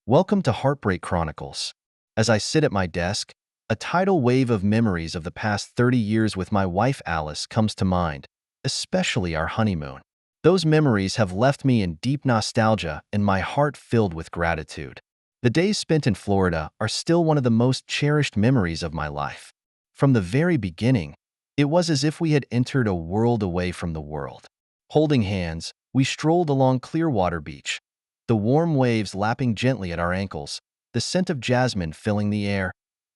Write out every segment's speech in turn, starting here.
Welcome to Heartbreak Chronicles. As I sit at my desk, a tidal wave of memories of the past 30 years with my wife Alice comes to mind, especially our honeymoon. Those memories have left me in deep nostalgia and my heart filled with gratitude. The days spent in Florida are still one of the most cherished memories of my life. From the very beginning, it was as if we had entered a world away from the world. Holding hands, we strolled along Clearwater Beach, the warm waves lapping gently at our ankles, the scent of jasmine filling the air,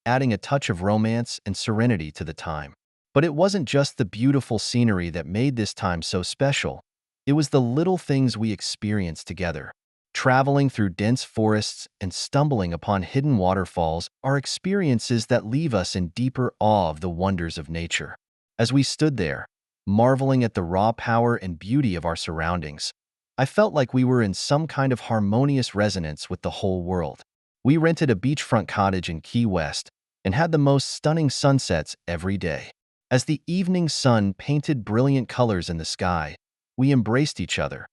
adding a touch of romance and serenity to the time. But it wasn't just the beautiful scenery that made this time so special. It was the little things we experienced together. Traveling through dense forests and stumbling upon hidden waterfalls are experiences that leave us in deeper awe of the wonders of nature. As we stood there, marveling at the raw power and beauty of our surroundings, I felt like we were in some kind of harmonious resonance with the whole world. We rented a beachfront cottage in Key West and had the most stunning sunsets every day. As the evening sun painted brilliant colors in the sky, we embraced each other,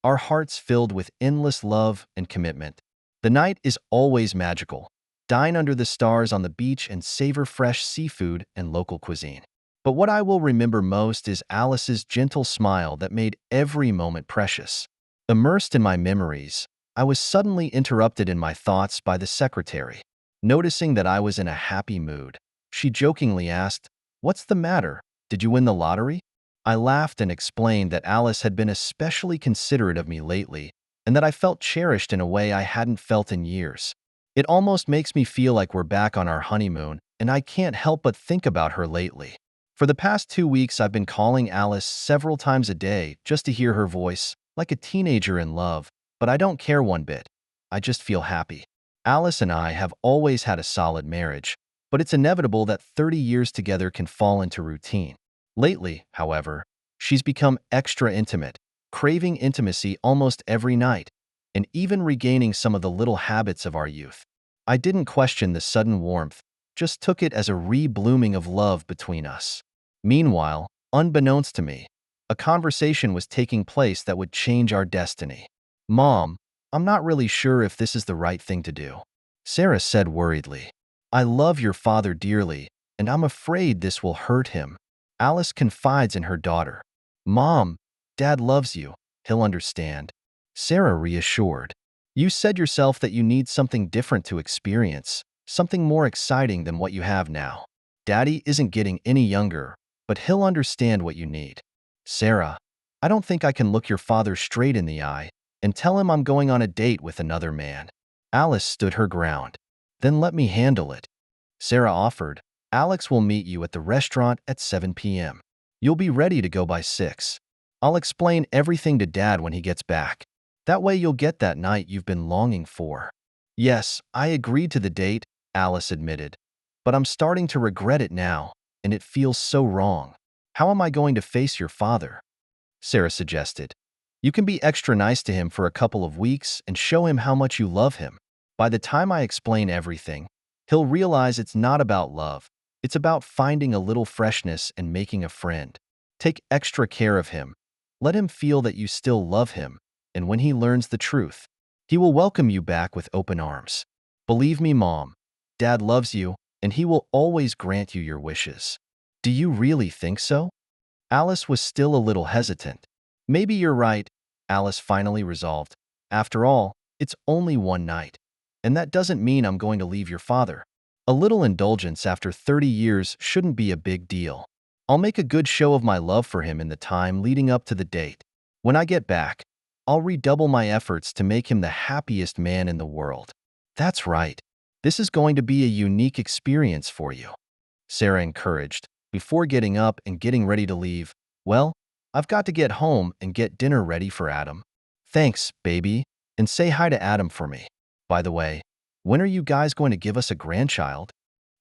our hearts filled with endless love and commitment. The night is always magical. Dine under the stars on the beach and savor fresh seafood and local cuisine. But what I will remember most is Alice's gentle smile that made every moment precious. Immersed in my memories, I was suddenly interrupted in my thoughts by the secretary. Noticing that I was in a happy mood, she jokingly asked, "What's the matter? Did you win the lottery?" I laughed and explained that Alice had been especially considerate of me lately and that I felt cherished in a way I hadn't felt in years. It almost makes me feel like we're back on our honeymoon, and I can't help but think about her lately. For the past 2 weeks, I've been calling Alice several times a day just to hear her voice, like a teenager in love, but I don't care one bit. I just feel happy. Alice and I have always had a solid marriage, but it's inevitable that 30 years together can fall into routine. Lately, however, she's become extra intimate, craving intimacy almost every night, and even regaining some of the little habits of our youth. I didn't question the sudden warmth, just took it as a re-blooming of love between us. Meanwhile, unbeknownst to me, a conversation was taking place that would change our destiny. "Mom, I'm not really sure if this is the right thing to do," Sarah said worriedly. "I love your father dearly, and I'm afraid this will hurt him." Alice confides in her daughter. "Mom, Dad loves you. He'll understand," Sarah reassured. "You said yourself that you need something different to experience, something more exciting than what you have now. Daddy isn't getting any younger, but he'll understand what you need." "Sarah, I don't think I can look your father straight in the eye and tell him I'm going on a date with another man." Alice stood her ground. "Then let me handle it," Sarah offered. "Alex will meet you at the restaurant at 7 p.m. You'll be ready to go by 6. I'll explain everything to Dad when he gets back. That way you'll get that night you've been longing for." "Yes, I agreed to the date," Alice admitted, "but I'm starting to regret it now, and it feels so wrong." "How am I going to face your father?" Sarah suggested. "You can be extra nice to him for a couple of weeks and show him how much you love him. By the time I explain everything, he'll realize it's not about love. It's about finding a little freshness and making a friend. Take extra care of him. Let him feel that you still love him, and when he learns the truth, he will welcome you back with open arms. Believe me, Mom, Dad loves you, and he will always grant you your wishes." "Do you really think so?" Alice was still a little hesitant. "Maybe you're right," Alice finally resolved. "After all, it's only one night, and that doesn't mean I'm going to leave your father. A little indulgence after 30 years shouldn't be a big deal. I'll make a good show of my love for him in the time leading up to the date. When I get back, I'll redouble my efforts to make him the happiest man in the world." "That's right. This is going to be a unique experience for you," Sarah encouraged. Before getting up and getting ready to leave, "Well, I've got to get home and get dinner ready for Adam." "Thanks, baby, and say hi to Adam for me. By the way, when are you guys going to give us a grandchild?"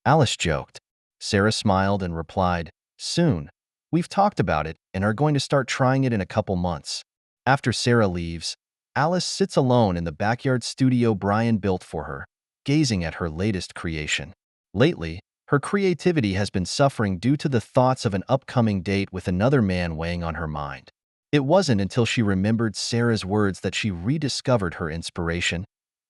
Alice joked. Sarah smiled and replied, "Soon. We've talked about it and are going to start trying it in a couple months." After Sarah leaves, Alice sits alone in the backyard studio Brian built for her, gazing at her latest creation. Lately, her creativity has been suffering due to the thoughts of an upcoming date with another man weighing on her mind. It wasn't until she remembered Sarah's words that she rediscovered her inspiration.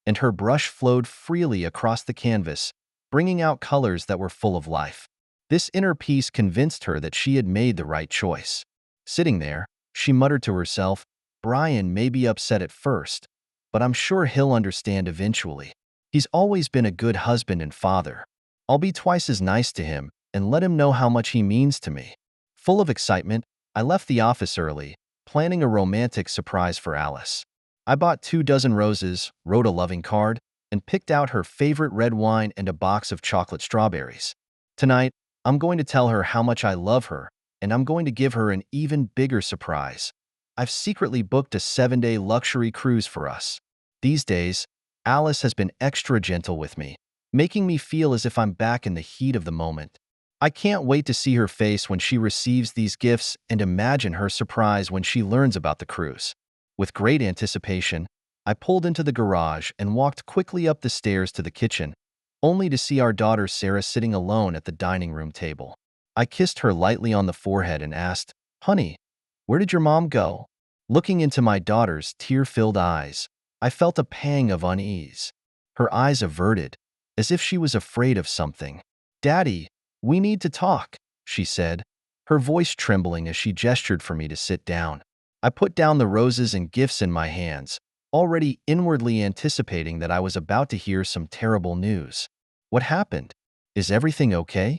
and her brush flowed freely across the canvas, bringing out colors that were full of life. This inner peace convinced her that she had made the right choice. Sitting there, she muttered to herself, "Brian may be upset at first, but I'm sure he'll understand eventually. He's always been a good husband and father. I'll be twice as nice to him and let him know how much he means to me." Full of excitement, I left the office early, planning a romantic surprise for Alice. I bought 2 dozen roses, wrote a loving card, and picked out her favorite red wine and a box of chocolate strawberries. Tonight, I'm going to tell her how much I love her, and I'm going to give her an even bigger surprise. I've secretly booked a 7-day luxury cruise for us. These days, Alice has been extra gentle with me, making me feel as if I'm back in the heat of the moment. I can't wait to see her face when she receives these gifts and imagine her surprise when she learns about the cruise. With great anticipation, I pulled into the garage and walked quickly up the stairs to the kitchen, only to see our daughter Sarah sitting alone at the dining room table. I kissed her lightly on the forehead and asked, "Honey, where did your mom go?" Looking into my daughter's tear-filled eyes, I felt a pang of unease. Her eyes averted, as if she was afraid of something. "Daddy, we need to talk," she said, her voice trembling as she gestured for me to sit down. I put down the roses and gifts in my hands, already inwardly anticipating that I was about to hear some terrible news. "What happened? Is everything okay?"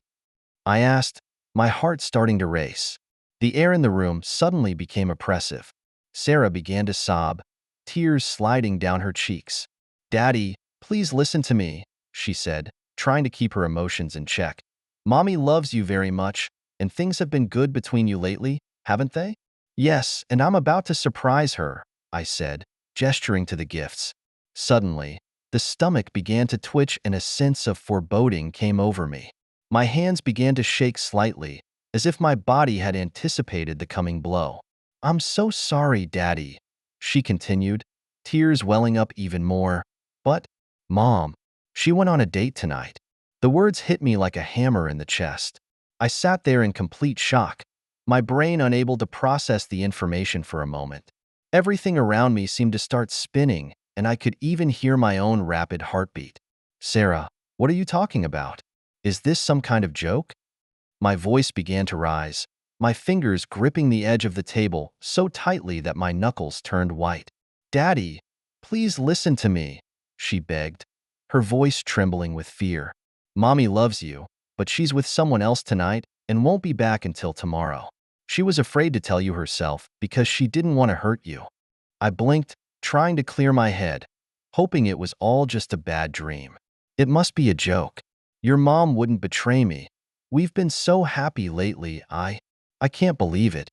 I asked, my heart starting to race. The air in the room suddenly became oppressive. Sarah began to sob, tears sliding down her cheeks. "Daddy, please listen to me," she said, trying to keep her emotions in check. "Mommy loves you very much, and things have been good between you lately, haven't they?" "Yes, and I'm about to surprise her," I said, gesturing to the gifts. Suddenly, the stomach began to twitch and a sense of foreboding came over me. My hands began to shake slightly, as if my body had anticipated the coming blow. "I'm so sorry, Daddy," she continued, tears welling up even more. "But, Mom, she went on a date tonight." The words hit me like a hammer in the chest. I sat there in complete shock, my brain unable to process the information for a moment. Everything around me seemed to start spinning, and I could even hear my own rapid heartbeat. "Sarah, what are you talking about? Is this some kind of joke?" My voice began to rise, my fingers gripping the edge of the table so tightly that my knuckles turned white. "Daddy, please listen to me," she begged, her voice trembling with fear. "Mommy loves you, but she's with someone else tonight and won't be back until tomorrow. She was afraid to tell you herself because she didn't want to hurt you." I blinked, trying to clear my head, hoping it was all just a bad dream. "It must be a joke. Your mom wouldn't betray me. We've been so happy lately, I can't believe it."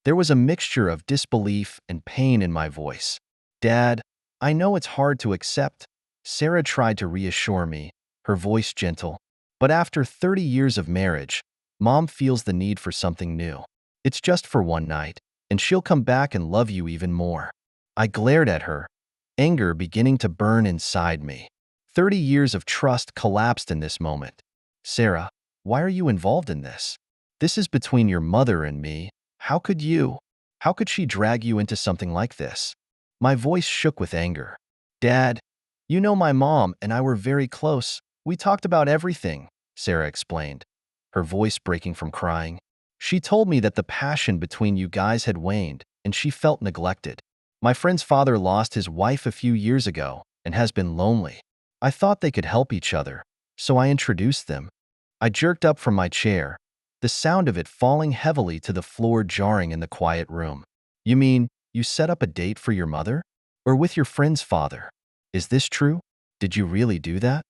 There was a mixture of disbelief and pain in my voice. "Dad, I know it's hard to accept," Sarah tried to reassure me, her voice gentle. "But after 30 years of marriage, Mom feels the need for something new. It's just for one night, and she'll come back and love you even more." I glared at her, anger beginning to burn inside me. 30 years of trust collapsed in this moment. "Sarah, why are you involved in this? This is between your mother and me. How could you? How could she drag you into something like this?" My voice shook with anger. "Dad, you know my mom and I were very close. We talked about everything," Sarah explained, her voice breaking from crying. "She told me that the passion between you guys had waned and she felt neglected. My friend's father lost his wife a few years ago and has been lonely. I thought they could help each other, so I introduced them." I jerked up from my chair, the sound of it falling heavily to the floor jarring in the quiet room. "You mean you set up a date for your mother? Or with your friend's father? Is this true? Did you really do that?"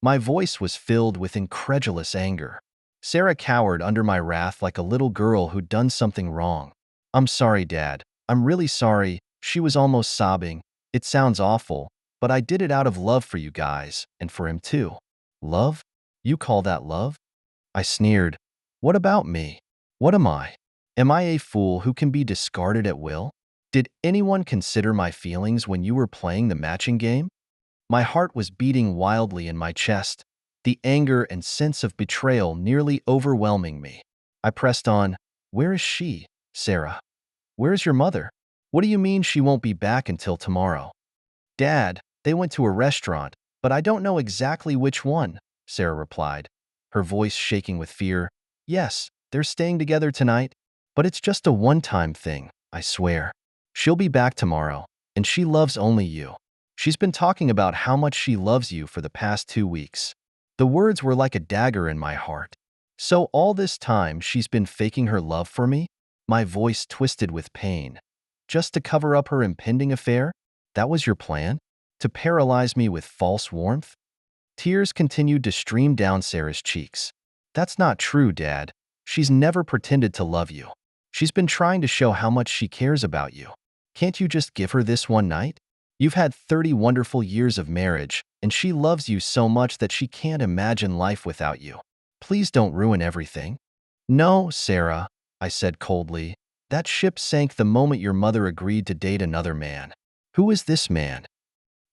My voice was filled with incredulous anger. Sarah cowered under my wrath like a little girl who'd done something wrong. "I'm sorry, Dad. I'm really sorry," she was almost sobbing. "It sounds awful, but I did it out of love for you guys, and for him too." "Love? You call that love?" I sneered. "What about me? What am I? Am I a fool who can be discarded at will? Did anyone consider my feelings when you were playing the matching game?" My heart was beating wildly in my chest, the anger and sense of betrayal nearly overwhelming me. I pressed on. "Where is she, Sarah? Where is your mother? What do you mean she won't be back until tomorrow?" "Dad, They went to a restaurant, but I don't know exactly which one, Sarah replied, her voice shaking with fear. Yes, they're staying together tonight, but it's just a one-time thing, I swear. She'll be back tomorrow, and she loves only you. She's been talking about how much she loves you for the past 2 weeks. The words were like a dagger in my heart. So all this time she's been faking her love for me? My voice twisted with pain. Just to cover up her impending affair? That was your plan? To paralyze me with false warmth? Tears continued to stream down Sarah's cheeks. That's not true, Dad. She's never pretended to love you. She's been trying to show how much she cares about you. Can't you just give her this one night? You've had 30 wonderful years of marriage, and she loves you so much that she can't imagine life without you. Please don't ruin everything. No, Sarah, I said coldly. That ship sank the moment your mother agreed to date another man. Who is this man?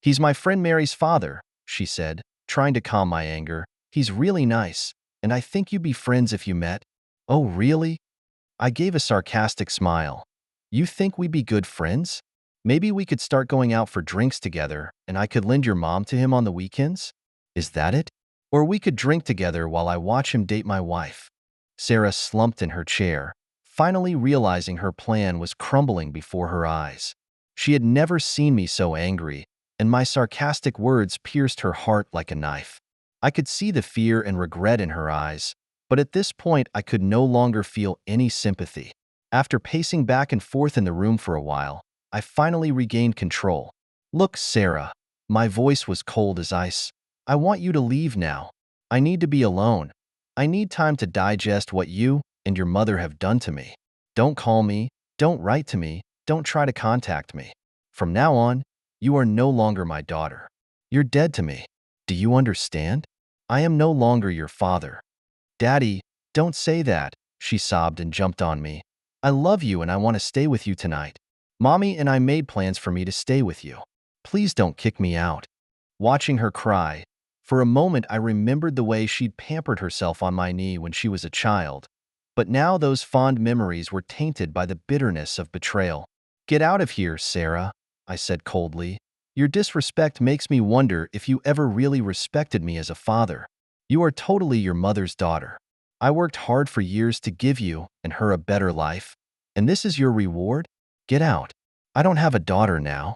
He's my friend Mary's father, she said, trying to calm my anger. He's really nice, and I think you'd be friends if you met. Oh, really? I gave a sarcastic smile. You think we'd be good friends? Maybe we could start going out for drinks together, and I could lend your mom to him on the weekends? Is that it? Or we could drink together while I watch him date my wife. Sarah slumped in her chair, finally realizing her plan was crumbling before her eyes. She had never seen me so angry, and my sarcastic words pierced her heart like a knife. I could see the fear and regret in her eyes, but at this point I could no longer feel any sympathy. After pacing back and forth in the room for a while, I finally regained control. Look, Sarah, my voice was cold as ice. I want you to leave now. I need to be alone. I need time to digest what you and your mother have done to me. Don't call me, don't write to me, don't try to contact me. From now on, you are no longer my daughter. You're dead to me. Do you understand? I am no longer your father. Daddy, don't say that, she sobbed and jumped on me. I love you and I want to stay with you tonight. Mommy and I made plans for me to stay with you. Please don't kick me out. Watching her cry, for a moment I remembered the way she'd pampered herself on my knee when she was a child. But now those fond memories were tainted by the bitterness of betrayal. Get out of here, Sarah, I said coldly. Your disrespect makes me wonder if you ever really respected me as a father. You are totally your mother's daughter. I worked hard for years to give you and her a better life, and this is your reward? Get out. I don't have a daughter now.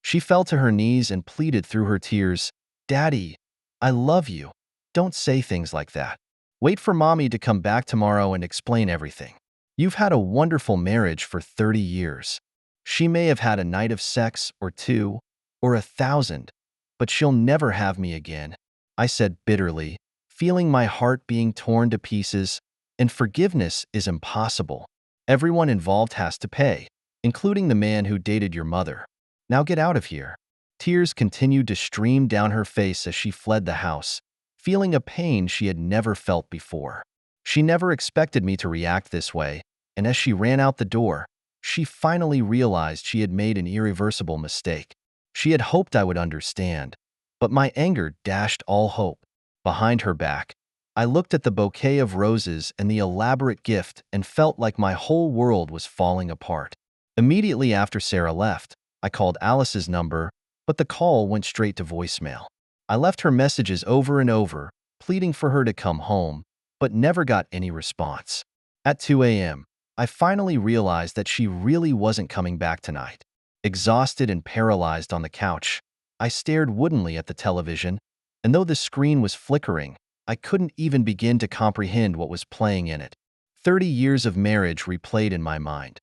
She fell to her knees and pleaded through her tears, Daddy, I love you. Don't say things like that. Wait for Mommy to come back tomorrow and explain everything. You've had a wonderful marriage for 30 years. She may have had a night of sex or two, or 1,000, but she'll never have me again, I said bitterly, feeling my heart being torn to pieces, and forgiveness is impossible. Everyone involved has to pay, including the man who dated your mother. Now get out of here. Tears continued to stream down her face as she fled the house, feeling a pain she had never felt before. She never expected me to react this way, and as she ran out the door, she finally realized she had made an irreversible mistake. She had hoped I would understand, but my anger dashed all hope. Behind her back, I looked at the bouquet of roses and the elaborate gift and felt like my whole world was falling apart. Immediately after Sarah left, I called Alice's number, but the call went straight to voicemail. I left her messages over and over, pleading for her to come home, but never got any response. At 2 a.m., I finally realized that she really wasn't coming back tonight. Exhausted and paralyzed on the couch, I stared woodenly at the television, and though the screen was flickering, I couldn't even begin to comprehend what was playing in it. 30 years of marriage replayed in my mind.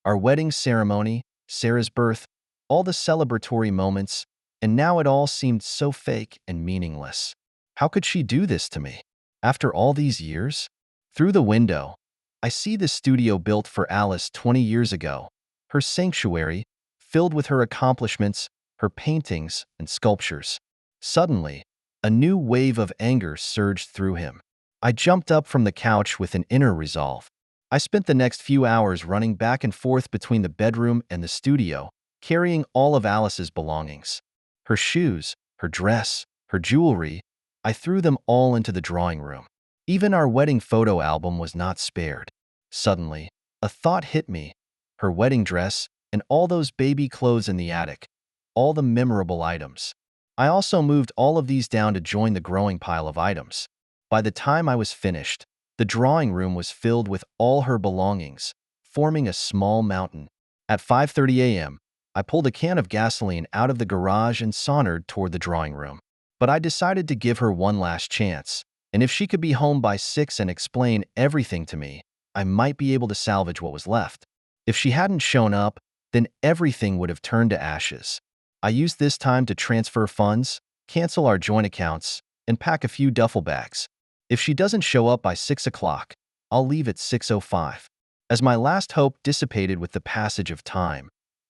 Our wedding ceremony, Sarah's birth, all the celebratory moments, and now it all seemed so fake and meaningless. How could she do this to me? After all these years? Through the window, I see the studio built for Alice 20 years ago, her sanctuary, filled with her accomplishments, her paintings and sculptures. Suddenly, a new wave of anger surged through him. I jumped up from the couch with an inner resolve. I spent the next few hours running back and forth between the bedroom and the studio, carrying all of Alice's belongings. Her shoes, her dress, her jewelry, I threw them all into the drawing room. Even our wedding photo album was not spared. Suddenly, a thought hit me. Her wedding dress and all those baby clothes in the attic, all the memorable items. I also moved all of these down to join the growing pile of items. By the time I was finished, the drawing room was filled with all her belongings, forming a small mountain. At 5:30 a.m., I pulled a can of gasoline out of the garage and sauntered toward the drawing room. But I decided to give her one last chance, and if she could be home by 6 and explain everything to me, I might be able to salvage what was left. If she hadn't shown up, then everything would have turned to ashes. I used this time to transfer funds, cancel our joint accounts, and pack a few duffel bags. If she doesn't show up by 6 o'clock, I'll leave at 6:05. As my last hope dissipated with the passage of time,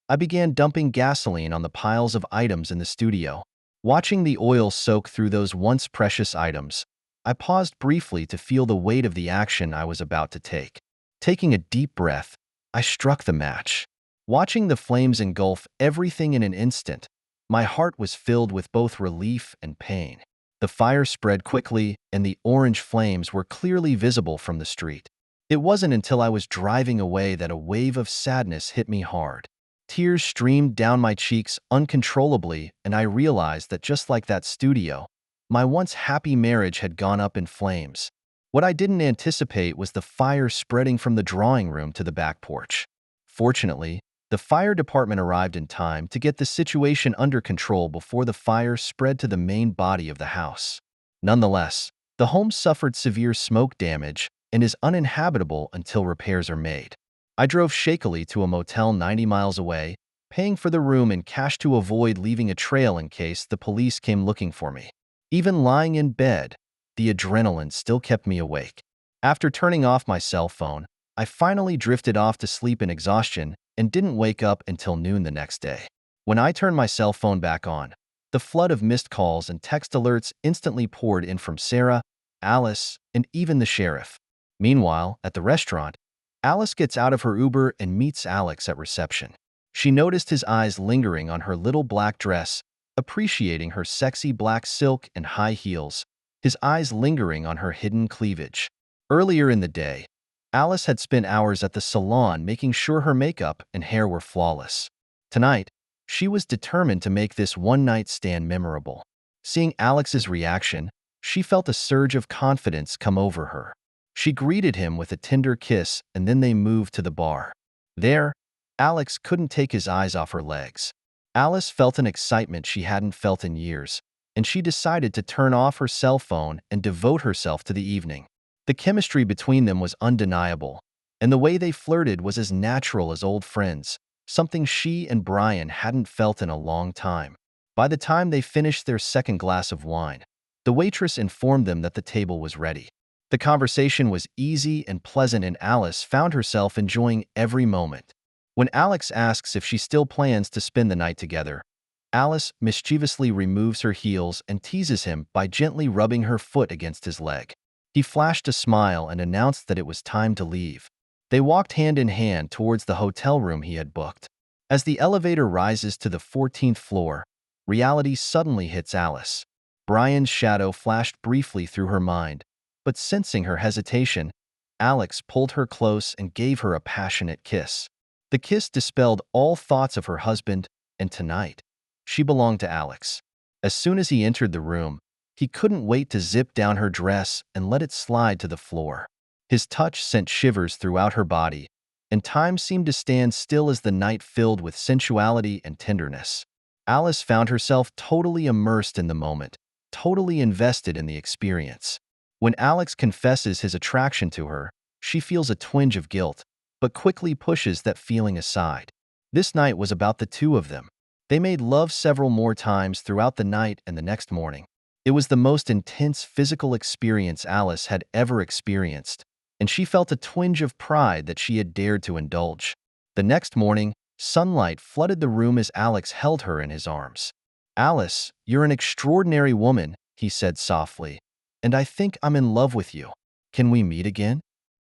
I began dumping gasoline on the piles of items in the studio. Watching the oil soak through those once precious items, I paused briefly to feel the weight of the action I was about to take. Taking a deep breath, I struck the match. Watching the flames engulf everything in an instant, my heart was filled with both relief and pain. The fire spread quickly, and the orange flames were clearly visible from the street. It wasn't until I was driving away that a wave of sadness hit me hard. Tears streamed down my cheeks uncontrollably, and I realized that just like that studio, my once happy marriage had gone up in flames. What I didn't anticipate was the fire spreading from the drawing room to the back porch. Fortunately, the fire department arrived in time to get the situation under control before the fire spread to the main body of the house. Nonetheless, the home suffered severe smoke damage and is uninhabitable until repairs are made. I drove shakily to a motel 90 miles away, paying for the room in cash to avoid leaving a trail in case the police came looking for me. Even lying in bed, the adrenaline still kept me awake. After turning off my cell phone, I finally drifted off to sleep in exhaustion and didn't wake up until noon the next day. When I turned my cell phone back on, the flood of missed calls and text alerts instantly poured in from Sarah, Alice, and even the sheriff. Meanwhile, at the restaurant, Alice gets out of her Uber and meets Alex at reception. She noticed his eyes lingering on her little black dress, appreciating her sexy black silk and high heels, his eyes lingering on her hidden cleavage. Earlier in the day, Alice had spent hours at the salon making sure her makeup and hair were flawless. Tonight, she was determined to make this one-night stand memorable. Seeing Alex's reaction, she felt a surge of confidence come over her. She greeted him with a tender kiss, and then they moved to the bar. There, Alex couldn't take his eyes off her legs. Alice felt an excitement she hadn't felt in years, and she decided to turn off her cell phone and devote herself to the evening. The chemistry between them was undeniable, and the way they flirted was as natural as old friends, something she and Brian hadn't felt in a long time. By the time they finished their second glass of wine, the waitress informed them that the table was ready. The conversation was easy and pleasant, and Alice found herself enjoying every moment. When Alex asks if she still plans to spend the night together, Alice mischievously removes her heels and teases him by gently rubbing her foot against his leg. He flashed a smile and announced that it was time to leave. They walked hand in hand towards the hotel room he had booked. As the elevator rises to the 14th floor, reality suddenly hits Alice. Brian's shadow flashed briefly through her mind, but sensing her hesitation, Alex pulled her close and gave her a passionate kiss. The kiss dispelled all thoughts of her husband, and tonight, she belonged to Alex. As soon as he entered the room, he couldn't wait to zip down her dress and let it slide to the floor. His touch sent shivers throughout her body, and time seemed to stand still as the night filled with sensuality and tenderness. Alice found herself totally immersed in the moment, totally invested in the experience. When Alex confesses his attraction to her, she feels a twinge of guilt, but quickly pushes that feeling aside. This night was about the two of them. They made love several more times throughout the night and the next morning. It was the most intense physical experience Alice had ever experienced, and she felt a twinge of pride that she had dared to indulge. The next morning, sunlight flooded the room as Alex held her in his arms. "Alice, you're an extraordinary woman," he said softly, "and I think I'm in love with you. Can we meet again?"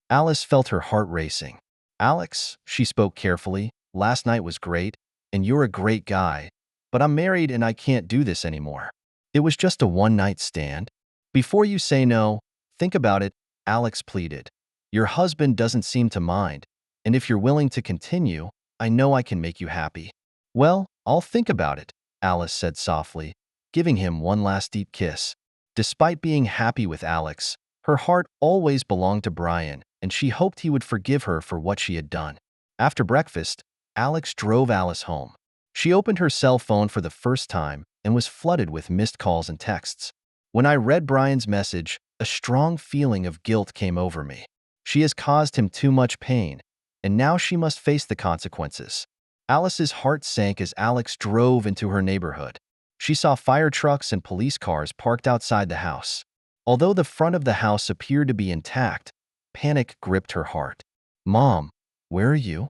Alice felt her heart racing. "Alex," she spoke carefully, "last night was great, and you're a great guy, but I'm married and I can't do this anymore. It was just a one-night stand. Before you say no, think about it," Alex pleaded. "Your husband doesn't seem to mind, and if you're willing to continue, I know I can make you happy." "Well, I'll think about it," Alice said softly. giving him one last deep kiss. Despite being happy with Alex, her heart always belonged to Brian, and she hoped he would forgive her for what she had done. After breakfast, Alex drove Alice home. She opened her cell phone for the first time and was flooded with missed calls and texts. When I read Brian's message, a strong feeling of guilt came over me. She has caused him too much pain, and now she must face the consequences. Alice's heart sank as Alex drove into her neighborhood. She saw fire trucks and police cars parked outside the house. Although the front of the house appeared to be intact, panic gripped her heart. "Mom, where are you?"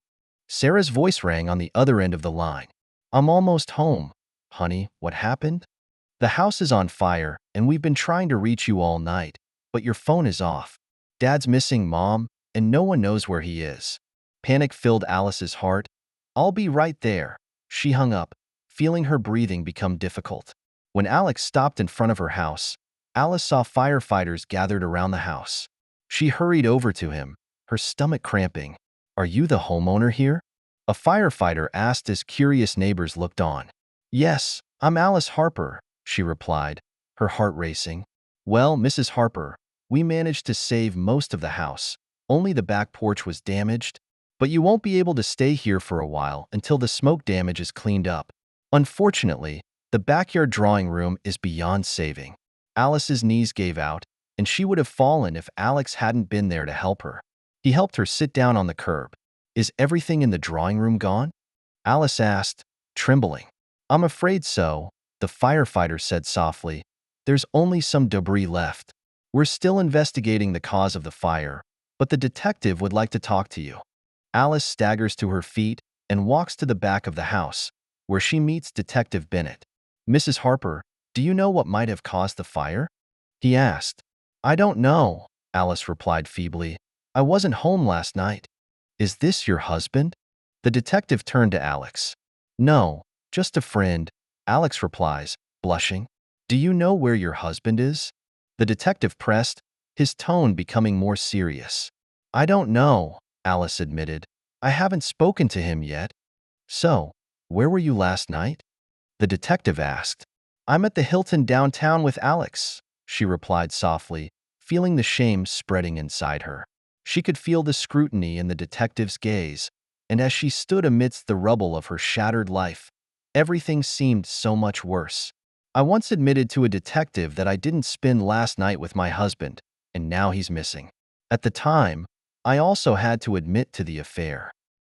Sarah's voice rang on the other end of the line. "I'm almost home. Honey, what happened?" "The house is on fire, and we've been trying to reach you all night, but your phone is off. Dad's missing, Mom, and no one knows where he is." Panic filled Alice's heart. "I'll be right there." She hung up, feeling her breathing become difficult. When Alex stopped in front of her house, Alice saw firefighters gathered around the house. She hurried over to him, her stomach cramping. "Are you the homeowner here?" a firefighter asked as curious neighbors looked on. "Yes, I'm Alice Harper," she replied, her heart racing. "Well, Mrs. Harper, we managed to save most of the house. Only the back porch was damaged. But you won't be able to stay here for a while until the smoke damage is cleaned up. Unfortunately, the backyard drawing room is beyond saving." Alice's knees gave out, and she would have fallen if Alex hadn't been there to help her. He helped her sit down on the curb. "Is everything in the drawing room gone?" Alice asked, trembling. "I'm afraid so," the firefighter said softly. "There's only some debris left. We're still investigating the cause of the fire, but the detective would like to talk to you." Alice staggers to her feet and walks to the back of the house, where she meets Detective Bennett. "Mrs. Harper, do you know what might have caused the fire?" he asked. "I don't know," Alice replied feebly. "I wasn't home last night." "Is this your husband?" The detective turned to Alex. "No, just a friend," Alex replies, blushing. "Do you know where your husband is?" The detective pressed, his tone becoming more serious. "I don't know," Alice admitted. "I haven't spoken to him yet." "So, where were you last night?" the detective asked. "I'm at the Hilton downtown with Alex," she replied softly, feeling the shame spreading inside her. She could feel the scrutiny in the detective's gaze, and as she stood amidst the rubble of her shattered life, everything seemed so much worse. "I once admitted to a detective that I didn't spend last night with my husband, and now he's missing. At the time, I also had to admit to the affair."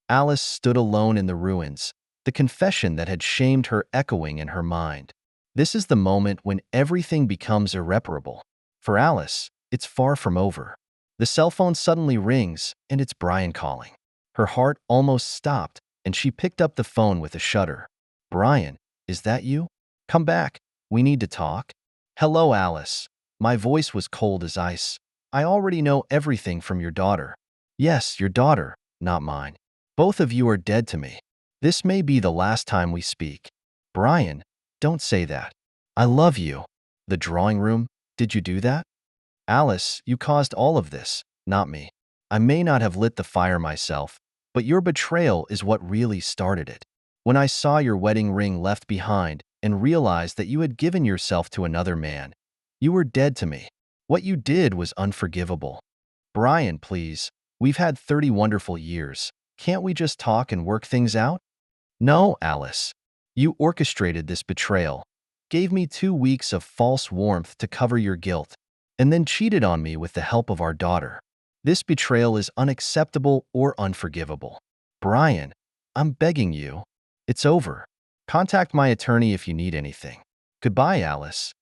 Alice stood alone in the ruins, the confession that had shamed her echoing in her mind. This is the moment when everything becomes irreparable. For Alice, it's far from over. The cell phone suddenly rings, and it's Brian calling. Her heart almost stopped, and she picked up the phone with a shudder. "Brian, is that you? Come back. We need to talk." "Hello, Alice." My voice was cold as ice. "I already know everything from your daughter." "Yes, your daughter, not mine. Both of you are dead to me. This may be the last time we speak." "Brian, don't say that. I love you." "The drawing room? Did you do that?" "Alice, you caused all of this, not me. I may not have lit the fire myself, but your betrayal is what really started it. When I saw your wedding ring left behind and realized that you had given yourself to another man, you were dead to me. What you did was unforgivable." "Brian, please. We've had 30 wonderful years. Can't we just talk and work things out?" "No, Alice. You orchestrated this betrayal, gave me 2 weeks of false warmth to cover your guilt, and then cheated on me with the help of our daughter. This betrayal is unacceptable or unforgivable. Brian, I'm begging you. It's over. Contact my attorney if you need anything. Goodbye, Alice."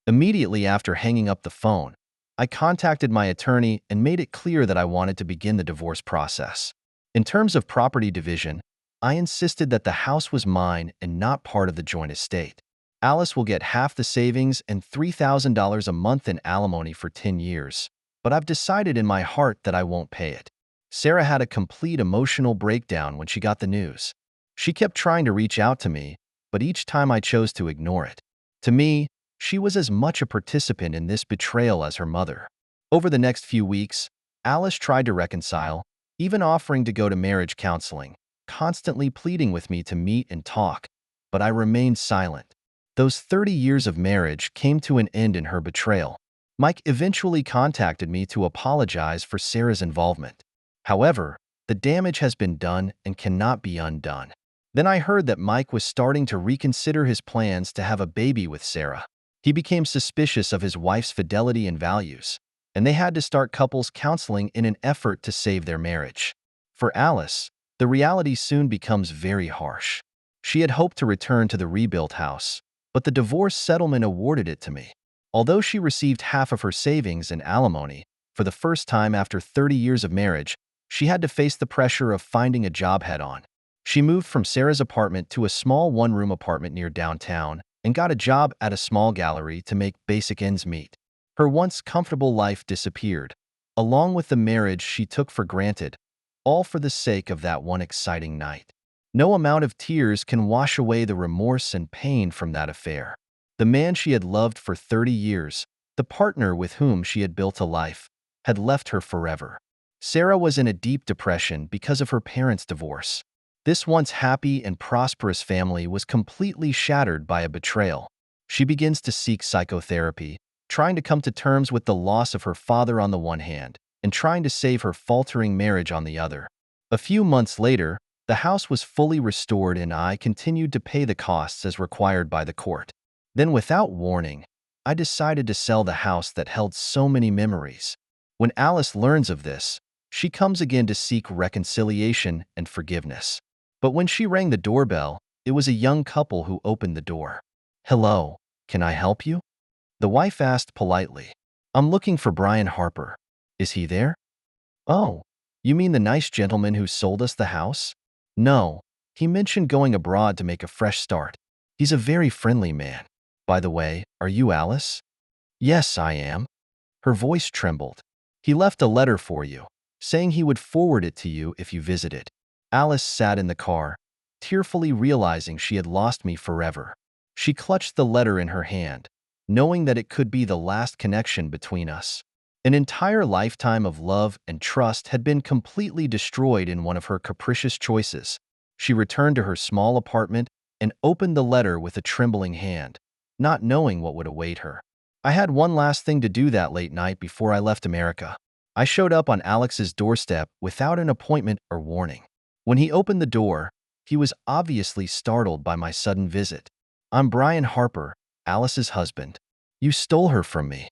Immediately after hanging up the phone, I contacted my attorney and made it clear that I wanted to begin the divorce process. In terms of property division, I insisted that the house was mine and not part of the joint estate. Alice will get half the savings and $3,000 a month in alimony for 10 years, but I've decided in my heart that I won't pay it. Sarah had a complete emotional breakdown when she got the news. She kept trying to reach out to me, but each time I chose to ignore it. To me, she was as much a participant in this betrayal as her mother. Over the next few weeks, Alice tried to reconcile, even offering to go to marriage counseling, constantly pleading with me to meet and talk, but I remained silent. Those 30 years of marriage came to an end in her betrayal. Mike eventually contacted me to apologize for Sarah's involvement. However, the damage has been done and cannot be undone. Then I heard that Mike was starting to reconsider his plans to have a baby with Sarah. He became suspicious of his wife's fidelity and values, and they had to start couples counseling in an effort to save their marriage. For Alice, the reality soon becomes very harsh. She had hoped to return to the rebuilt house, but the divorce settlement awarded it to me. Although she received half of her savings in alimony, for the first time after 30 years of marriage, she had to face the pressure of finding a job head-on. She moved from Sarah's apartment to a small one-room apartment near downtown and got a job at a small gallery to make basic ends meet. Her once comfortable life disappeared, along with the marriage she took for granted, all for the sake of that one exciting night. No amount of tears can wash away the remorse and pain from that affair. The man she had loved for 30 years, the partner with whom she had built a life, had left her forever. Sarah was in a deep depression because of her parents' divorce. This once happy and prosperous family was completely shattered by a betrayal. She begins to seek psychotherapy, trying to come to terms with the loss of her father on the one hand, and trying to save her faltering marriage on the other. A few months later, the house was fully restored and I continued to pay the costs as required by the court. Then, without warning, I decided to sell the house that held so many memories. When Alice learns of this, she comes again to seek reconciliation and forgiveness. But when she rang the doorbell, it was a young couple who opened the door. "Hello, can I help you?" The wife asked politely. "I'm looking for Brian Harper. Is he there?" "Oh, you mean the nice gentleman who sold us the house?" "No, he mentioned going abroad to make a fresh start. He's a very friendly man. By the way, are you Alice?" "Yes, I am." Her voice trembled. "He left a letter for you, saying he would forward it to you if you visited." Alice sat in the car, tearfully realizing she had lost me forever. She clutched the letter in her hand, knowing that it could be the last connection between us. An entire lifetime of love and trust had been completely destroyed in one of her capricious choices. She returned to her small apartment and opened the letter with a trembling hand, not knowing what would await her. I had one last thing to do that late night before I left America. I showed up on Alex's doorstep without an appointment or warning. When he opened the door, he was obviously startled by my sudden visit. "I'm Brian Harper, Alice's husband. You stole her from me."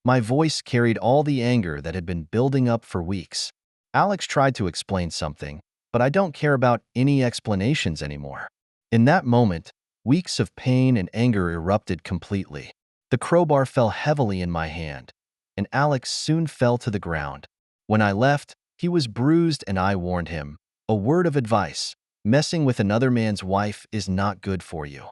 My voice carried all the anger that had been building up for weeks. Alex tried to explain something, but I don't care about any explanations anymore. In that moment, weeks of pain and anger erupted completely. The crowbar fell heavily in my hand, and Alex soon fell to the ground. When I left, he was bruised and I warned him. A word of advice: messing with another man's wife is not good for you.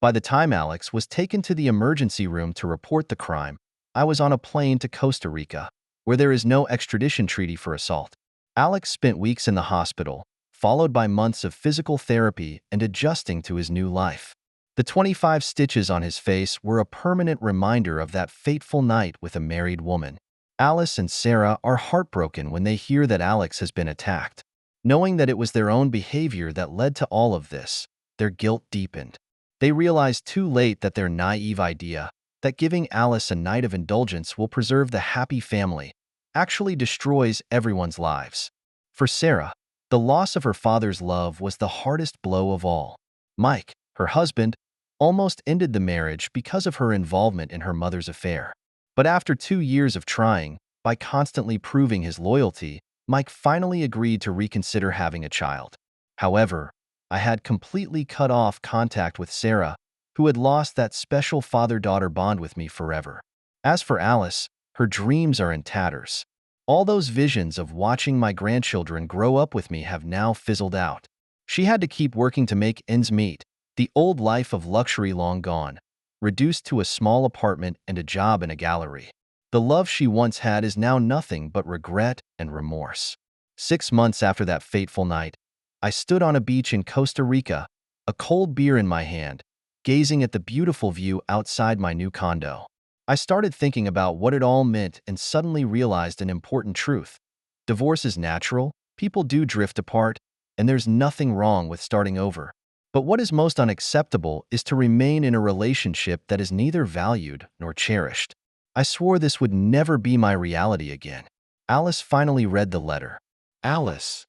By the time Alex was taken to the emergency room to report the crime, I was on a plane to Costa Rica, where there is no extradition treaty for assault. Alex spent weeks in the hospital, followed by months of physical therapy and adjusting to his new life. The 25 stitches on his face were a permanent reminder of that fateful night with a married woman. Alice and Sarah are heartbroken when they hear that Alex has been attacked. Knowing that it was their own behavior that led to all of this, their guilt deepened. They realized too late that their naive idea, that giving Alice a night of indulgence will preserve the happy family, actually destroys everyone's lives. For Sarah, the loss of her father's love was the hardest blow of all. Mike, her husband, almost ended the marriage because of her involvement in her mother's affair. But after 2 years of trying, by constantly proving his loyalty, Mike finally agreed to reconsider having a child. However, I had completely cut off contact with Sarah, who had lost that special father-daughter bond with me forever. As for Alice, her dreams are in tatters. All those visions of watching my grandchildren grow up with me have now fizzled out. She had to keep working to make ends meet, the old life of luxury long gone, reduced to a small apartment and a job in a gallery. The love she once had is now nothing but regret and remorse. 6 months after that fateful night, I stood on a beach in Costa Rica, a cold beer in my hand, gazing at the beautiful view outside my new condo. I started thinking about what it all meant and suddenly realized an important truth. Divorce is natural, people do drift apart, and there's nothing wrong with starting over. But what is most unacceptable is to remain in a relationship that is neither valued nor cherished. I swore this would never be my reality again. Alice finally read the letter. Alice,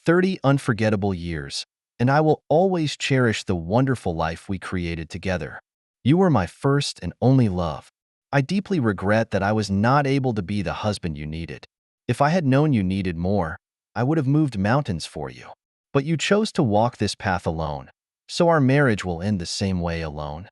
30 unforgettable years, and I will always cherish the wonderful life we created together. You were my first and only love. I deeply regret that I was not able to be the husband you needed. If I had known you needed more, I would have moved mountains for you. But you chose to walk this path alone, so our marriage will end the same way alone.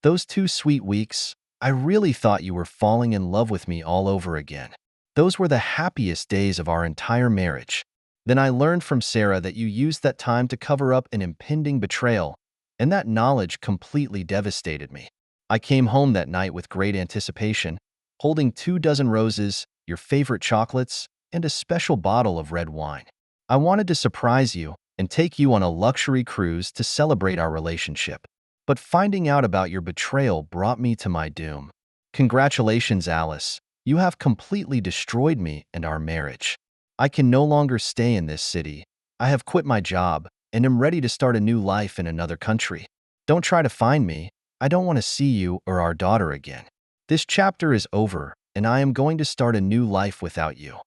Those 2 sweet weeks, I really thought you were falling in love with me all over again. Those were the happiest days of our entire marriage. Then I learned from Sarah that you used that time to cover up an impending betrayal, and that knowledge completely devastated me. I came home that night with great anticipation, holding 2 dozen roses, your favorite chocolates, and a special bottle of red wine. I wanted to surprise you and take you on a luxury cruise to celebrate our relationship. But finding out about your betrayal brought me to my doom. Congratulations, Alice. You have completely destroyed me and our marriage. I can no longer stay in this city. I have quit my job and am ready to start a new life in another country. Don't try to find me. I don't want to see you or our daughter again. This chapter is over, and I am going to start a new life without you.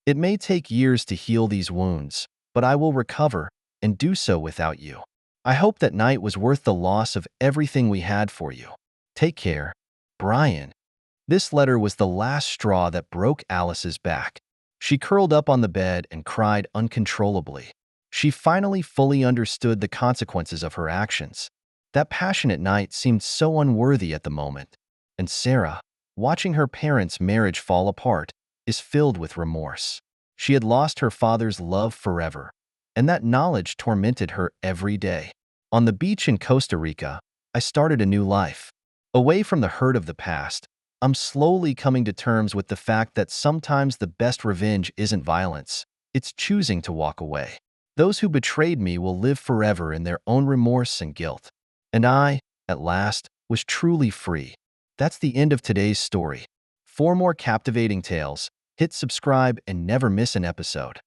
It may take years to heal these wounds, but I will recover and do so without you. I hope that night was worth the loss of everything we had for you. Take care, Brian. This letter was the last straw that broke Alice's back. She curled up on the bed and cried uncontrollably. She finally fully understood the consequences of her actions. That passionate night seemed so unworthy at the moment, and Sarah, watching her parents' marriage fall apart, is filled with remorse. She had lost her father's love forever, and that knowledge tormented her every day. On the beach in Costa Rica, I started a new life. Away from the hurt of the past, I'm slowly coming to terms with the fact that sometimes the best revenge isn't violence, it's choosing to walk away. Those who betrayed me will live forever in their own remorse and guilt. And I, at last, was truly free. That's the end of today's story. For more captivating tales, hit subscribe and never miss an episode.